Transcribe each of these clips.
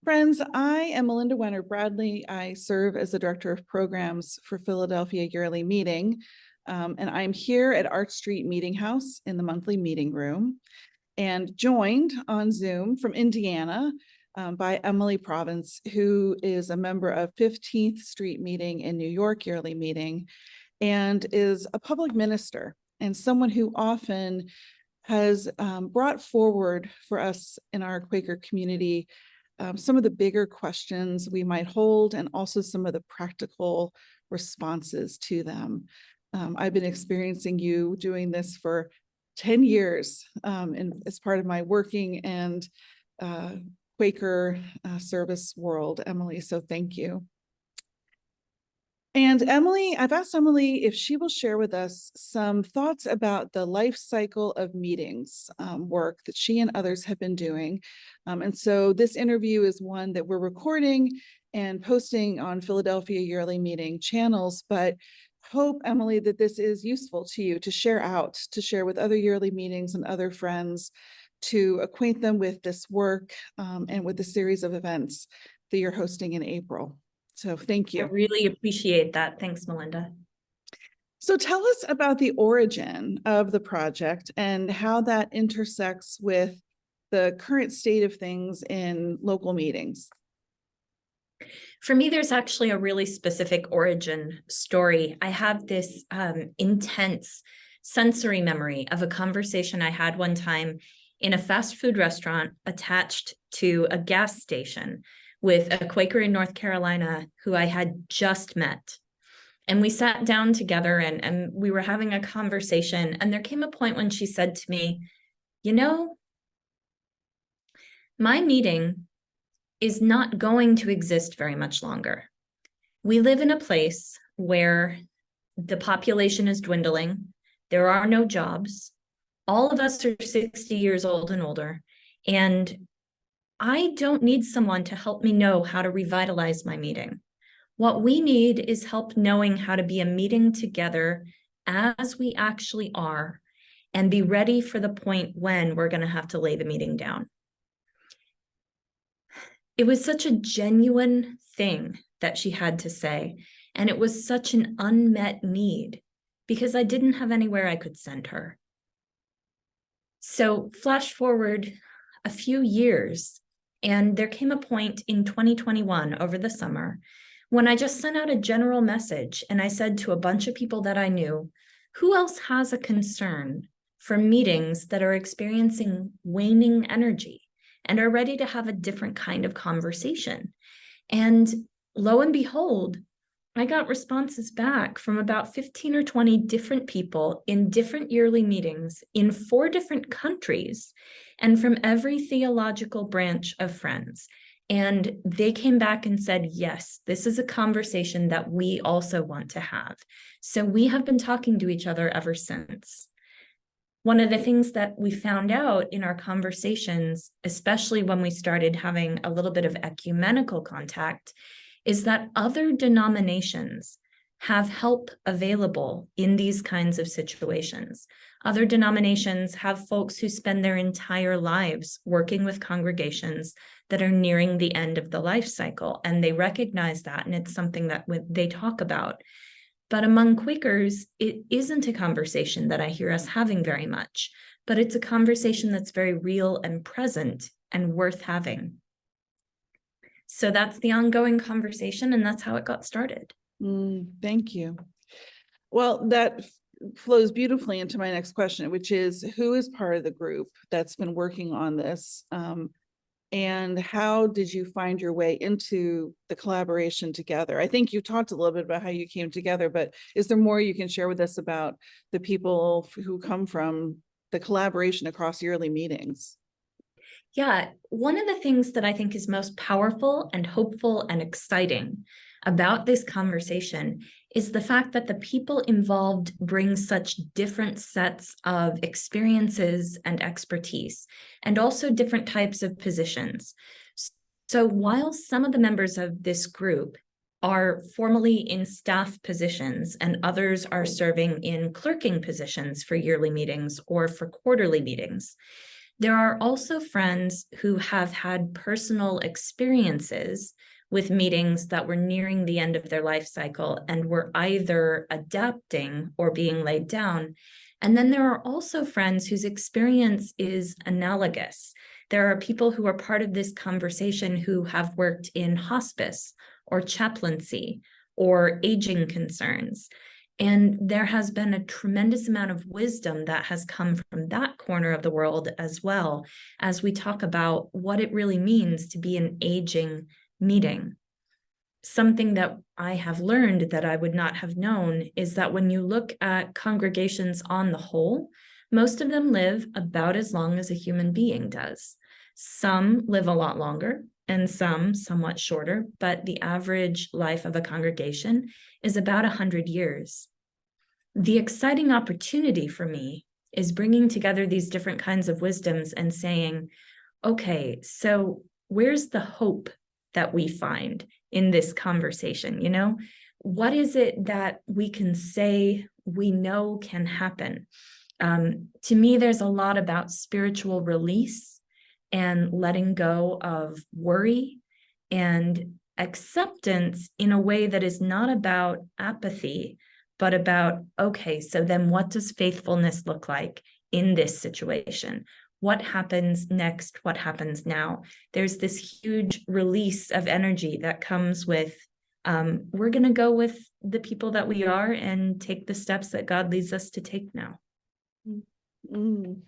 Friends, I am Melinda Wenner Bradley. I serve as the Director of Programs for Philadelphia Yearly Meeting, and I'm here at Arch Street Meeting House in the monthly meeting room, and joined on Zoom from Indiana by Emily Provance, who is a member of 15th Street Meeting in New York Yearly Meeting, and is a public minister and someone who often has brought forward for us in our Quaker community some of the bigger questions we might hold, and also some of the practical responses to them. I've been experiencing you doing this for 10 years as part of my working and Quaker service world, Emily, so thank you. And Emily, I've asked Emily if she will share with us some thoughts about the life cycle of meetings work that she and others have been doing. And so this interview is one that we're recording and posting on Philadelphia Yearly Meeting channels, but hope, Emily, that this is useful to you to share with other yearly meetings and other friends, to acquaint them with this work and with the series of events that you're hosting in April. So thank you. I really appreciate that. Thanks, Melinda. So tell us about the origin of the project and how that intersects with the current state of things in local meetings. For me, there's actually a really specific origin story. I have this intense sensory memory of a conversation I had one time in a fast food restaurant attached to a gas station with a Quaker in North Carolina who I had just met. And we sat down together and we were having a conversation. And there came a point when she said to me, you know, my meeting is not going to exist very much longer. We live in a place where the population is dwindling. There are no jobs. All of us are 60 years old and older. And I don't need someone to help me know how to revitalize my meeting. What we need is help knowing how to be a meeting together as we actually are and be ready for the point when we're going to have to lay the meeting down. It was such a genuine thing that she had to say, and it was such an unmet need because I didn't have anywhere I could send her. So flash forward a few years, and there came a point in 2021 over the summer when I just sent out a general message and I said to a bunch of people that I knew, who else has a concern for meetings that are experiencing waning energy and are ready to have a different kind of conversation? And lo and behold, I got responses back from about 15 or 20 different people in different yearly meetings in 4 different countries and from every theological branch of Friends. And they came back and said, yes, this is a conversation that we also want to have. So we have been talking to each other ever since. One of the things that we found out in our conversations, especially when we started having a little bit of ecumenical contact, is that other denominations have help available in these kinds of situations. Other denominations have folks who spend their entire lives working with congregations that are nearing the end of the life cycle, and they recognize that, and it's something that they talk about. But among Quakers, it isn't a conversation that I hear us having very much, but it's a conversation that's very real and present and worth having. So that's the ongoing conversation, and that's how it got started. Thank you. Well, that flows beautifully into my next question, which is, who is part of the group that's been working on this? And how did you find your way into the collaboration together? I think you talked a little bit about how you came together, but is there more you can share with us about the people who come from the collaboration across yearly meetings? Yeah, one of the things that I think is most powerful and hopeful and exciting about this conversation is the fact that the people involved bring such different sets of experiences and expertise, and also different types of positions. So while some of the members of this group are formally in staff positions and others are serving in clerking positions for yearly meetings or for quarterly meetings, There are also friends who have had personal experiences with meetings that were nearing the end of their life cycle and were either adapting or being laid down. And then there are also friends whose experience is analogous. There are people who are part of this conversation who have worked in hospice or chaplaincy or aging concerns. And there has been a tremendous amount of wisdom that has come from that corner of the world as well, as we talk about what it really means to be an aging meeting. Something that I have learned that I would not have known is that when you look at congregations on the whole, most of them live about as long as a human being does. Some live a lot longer and some somewhat shorter, but the average life of a congregation is about 100 years. The exciting opportunity for me is bringing together these different kinds of wisdoms and saying, okay, so where's the hope that we find in this conversation? You know, what is it that we can say we know can happen? To me, there's a lot about spiritual release and letting go of worry and acceptance in a way that is not about apathy, but about, okay, so then what does faithfulness look like in this situation? What happens next? What happens now? There's this huge release of energy that comes with, we're going to go with the people that we are and take the steps that God leads us to take now. Mm.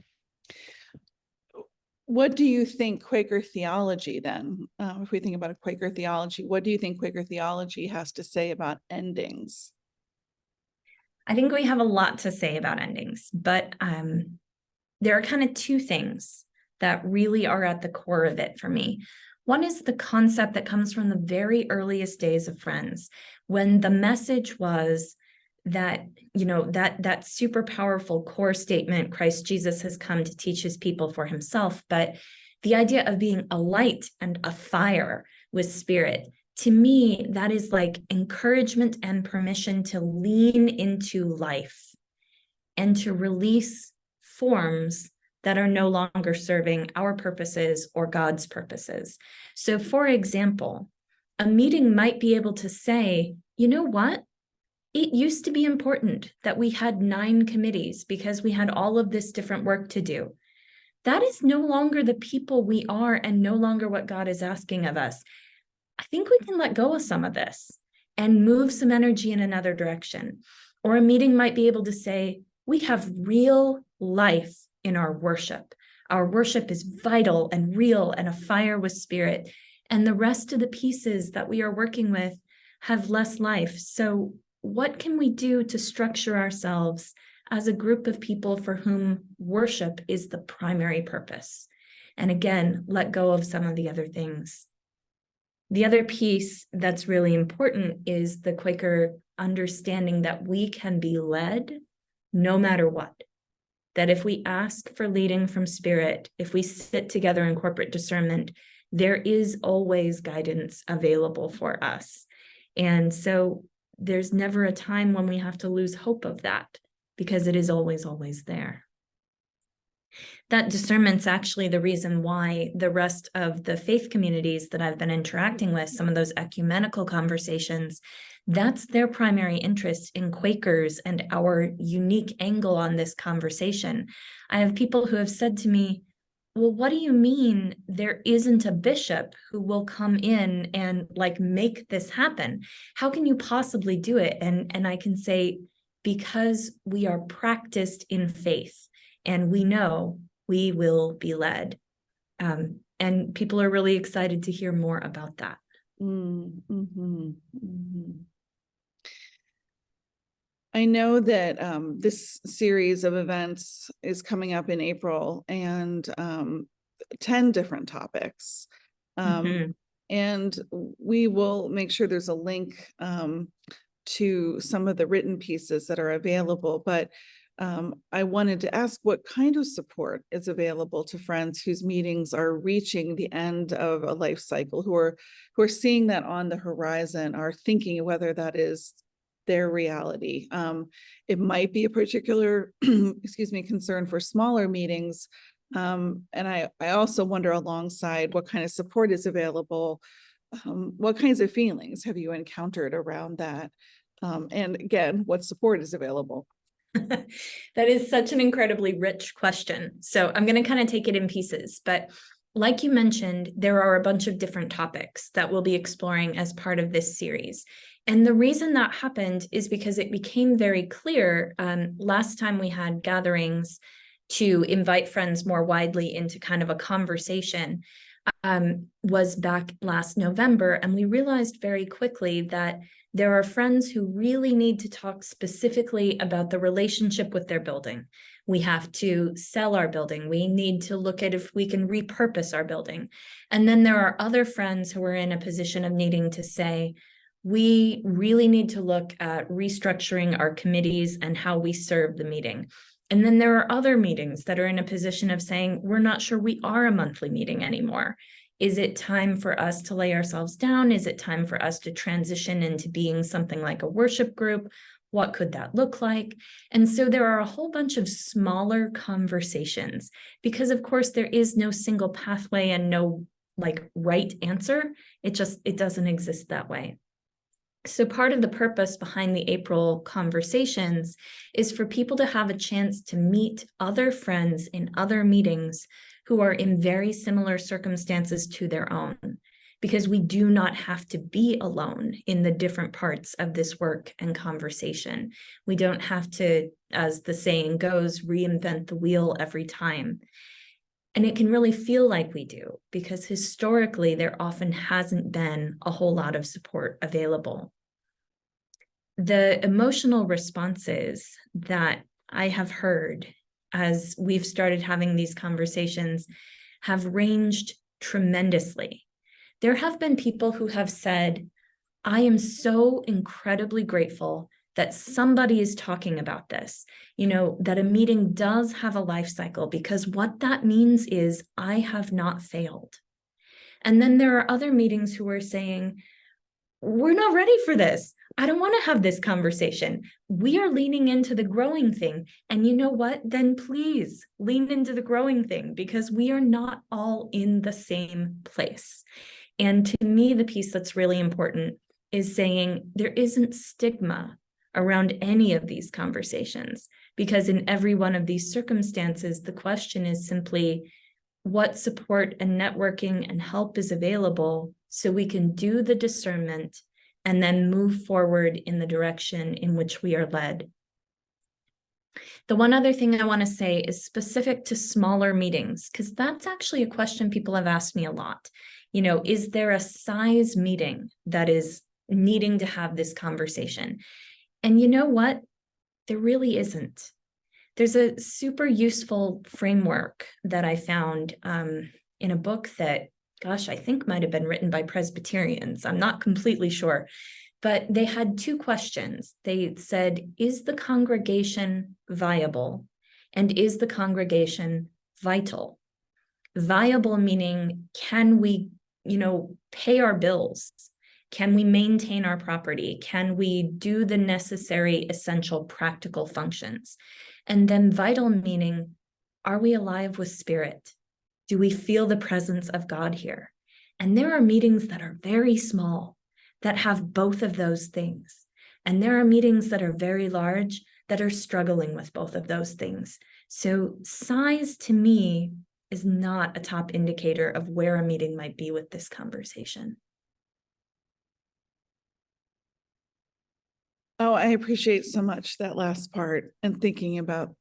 What do you think Quaker theology then, if we think about a Quaker theology, what do you think Quaker theology has to say about endings? I think we have a lot to say about endings, but there are kind of two things that really are at the core of it for me. One is the concept that comes from the very earliest days of Friends, when the message was that, you know, that super powerful core statement, Christ Jesus has come to teach his people for himself, but the idea of being a light and a fire with spirit, to me, that is like encouragement and permission to lean into life and to release forms that are no longer serving our purposes or God's purposes. So, for example, a meeting might be able to say, you know what? It used to be important that we had 9 committees because we had all of this different work to do. That is no longer the people we are and no longer what God is asking of us. I think we can let go of some of this and move some energy in another direction. Or a meeting might be able to say, we have real life in our worship. Our worship is vital and real and a fire with spirit. And the rest of the pieces that we are working with have less life. So what can we do to structure ourselves as a group of people for whom worship is the primary purpose? And again, let go of some of the other things. The other piece that's really important is the Quaker understanding that we can be led no matter what. That if we ask for leading from spirit, if we sit together in corporate discernment, there is always guidance available for us. And so there's never a time when we have to lose hope of that, because it is always, always there. That discernment's actually the reason why the rest of the faith communities that I've been interacting with, some of those ecumenical conversations, that's their primary interest in Quakers and our unique angle on this conversation. I have people who have said to me, well, what do you mean there isn't a bishop who will come in and like make this happen? How can you possibly do it? And I can say, because we are practiced in faith and we know we will be led. And people are really excited to hear more about that. I know that this series of events is coming up in April, and 10 different topics. And we will make sure there's a link to some of the written pieces that are available, but I wanted to ask what kind of support is available to friends whose meetings are reaching the end of a life cycle, who are seeing that on the horizon, are thinking whether that is their reality. It might be a particular, excuse me, concern for smaller meetings, And I also wonder, alongside what kind of support is available, what kinds of feelings have you encountered around that? And again, what support is available? That is such an incredibly rich question. So I'm going to kind of take it in pieces. But like you mentioned, there are a bunch of different topics that we'll be exploring as part of this series. And the reason that happened is because it became very clear last time we had gatherings to invite friends more widely into kind of a conversation was back last November. And we realized very quickly that there are friends who really need to talk specifically about the relationship with their building. We have to sell our building. We need to look at if we can repurpose our building. And then there are other friends who are in a position of needing to say, we really need to look at restructuring our committees and how we serve the meeting. And then there are other meetings that are in a position of saying, we're not sure we are a monthly meeting anymore. Is it time for us to lay ourselves down? Is it time for us to transition into being something like a worship group? What could that look like? And so there are a whole bunch of smaller conversations because, of course, there is no single pathway and no like right answer. It doesn't exist that way. So part of the purpose behind the April conversations is for people to have a chance to meet other friends in other meetings who are in very similar circumstances to their own, because we do not have to be alone in the different parts of this work and conversation. We don't have to, as the saying goes, reinvent the wheel every time. And it can really feel like we do, because historically there often hasn't been a whole lot of support available. The emotional responses that I have heard as we've started having these conversations have ranged tremendously. There have been people who have said, I am so incredibly grateful that somebody is talking about this, that a meeting does have a life cycle, because what that means is I have not failed. And then there are other meetings who are saying, we're not ready for this. I don't want to have this conversation. We are leaning into the growing thing. And you know what? Then please lean into the growing thing, because we are not all in the same place. And to me, the piece that's really important is saying there isn't stigma around any of these conversations, because in every one of these circumstances, the question is simply, what support and networking and help is available so we can do the discernment and then move forward in the direction in which we are led. The one other thing I want to say is specific to smaller meetings, because that's actually a question people have asked me a lot. Is there a size meeting that is needing to have this conversation? And you know what? There really isn't. There's a super useful framework that I found in a book that, gosh, I think might have been written by Presbyterians. I'm not completely sure, but they had two questions. They said, is the congregation viable? And is the congregation vital? Viable meaning, can we, pay our bills? Can we maintain our property? Can we do the necessary, essential, practical functions? And then vital meaning, are we alive with spirit? Do we feel the presence of God here? And there are meetings that are very small that have both of those things. And there are meetings that are very large that are struggling with both of those things. So size to me is not a top indicator of where a meeting might be with this conversation. Oh, I appreciate so much that last part, and thinking about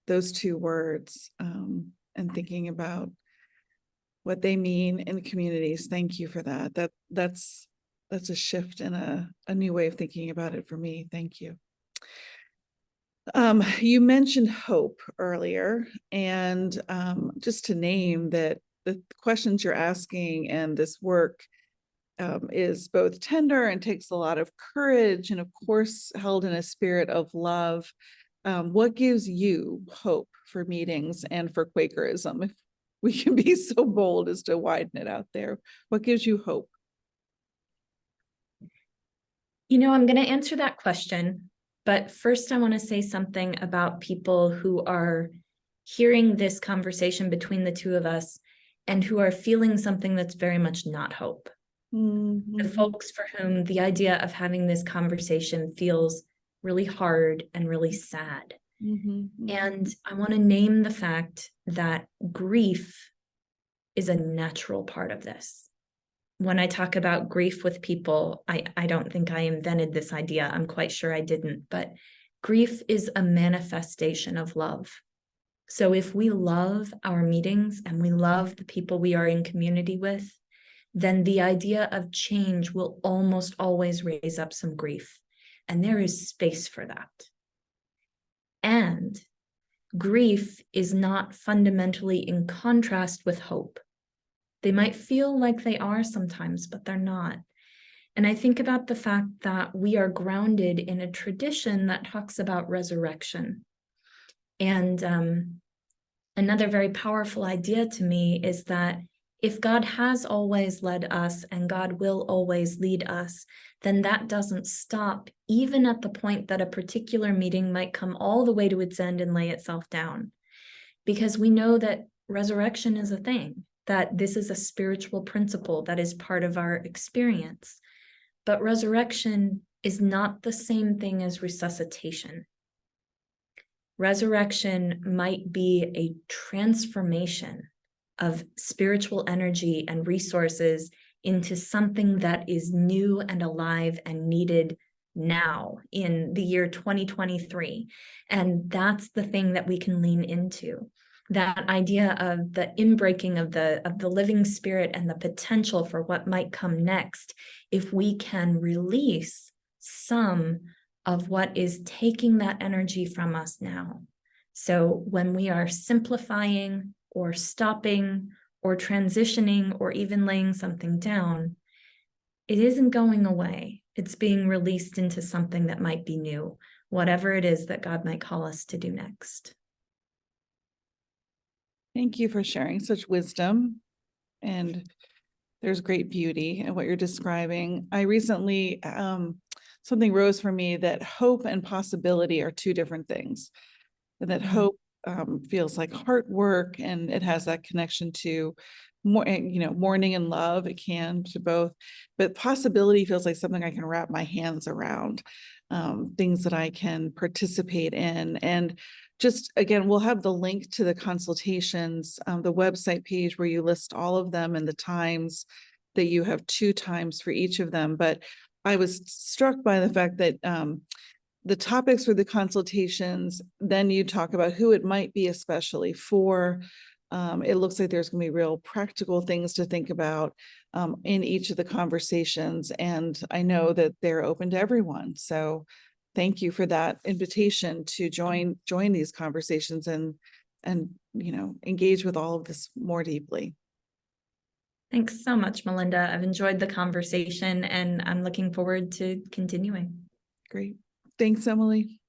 those two words, and thinking about what they mean in communities. Thank you for that. That's a shift and a new way of thinking about it for me. Thank you. You mentioned hope earlier, and just to name that the questions you're asking and this work is both tender and takes a lot of courage, and of course held in a spirit of love. What gives you hope for meetings and for Quakerism, if we can be so bold as to widen it out there? What gives you hope? I'm going to answer that question, but first I want to say something about people who are hearing this conversation between the two of us and who are feeling something that's very much not hope. The folks for whom the idea of having this conversation feels really hard and really sad. And I want to name the fact that grief is a natural part of this. When I talk about grief with people, I don't think I invented this idea. I'm quite sure I didn't, but grief is a manifestation of love. So if we love our meetings and we love the people we are in community with, then the idea of change will almost always raise up some grief. And there is space for that. And grief is not fundamentally in contrast with hope. They might feel like they are sometimes, but they're not. And I think about the fact that we are grounded in a tradition that talks about resurrection. And another very powerful idea to me is that if God has always led us and God will always lead us, then that doesn't stop even at the point that a particular meeting might come all the way to its end and lay itself down. Because we know that resurrection is a thing, that this is a spiritual principle that is part of our experience. But resurrection is not the same thing as resuscitation. Resurrection might be a transformation of spiritual energy and resources into something that is new and alive and needed now in the year 2023. And that's the thing that we can lean into. That idea of the inbreaking of the living spirit and the potential for what might come next, if we can release some of what is taking that energy from us now. So when we are simplifying or stopping or transitioning or even laying something down, it isn't going away. It's being released into something that might be new, whatever it is that God might call us to do next. Thank you for sharing such wisdom, and there's great beauty in what you're describing. I recently, something rose for me that hope and possibility are two different things, and that hope feels like heart work, and it has that connection to more, mourning and love. It can to both, but possibility feels like something I can wrap my hands around, things that I can participate in. And just again, we'll have the link to the consultations, the website page where you list all of them and the times that you have 2 times for each of them. But I was struck by the fact that the topics for the consultations, then you talk about who it might be especially for. It looks like there's going to be real practical things to think about in each of the conversations. And I know that they're open to everyone. So thank you for that invitation to join these conversations and engage with all of this more deeply. Thanks so much, Melinda. I've enjoyed the conversation and I'm looking forward to continuing. Great. Thanks, Emily.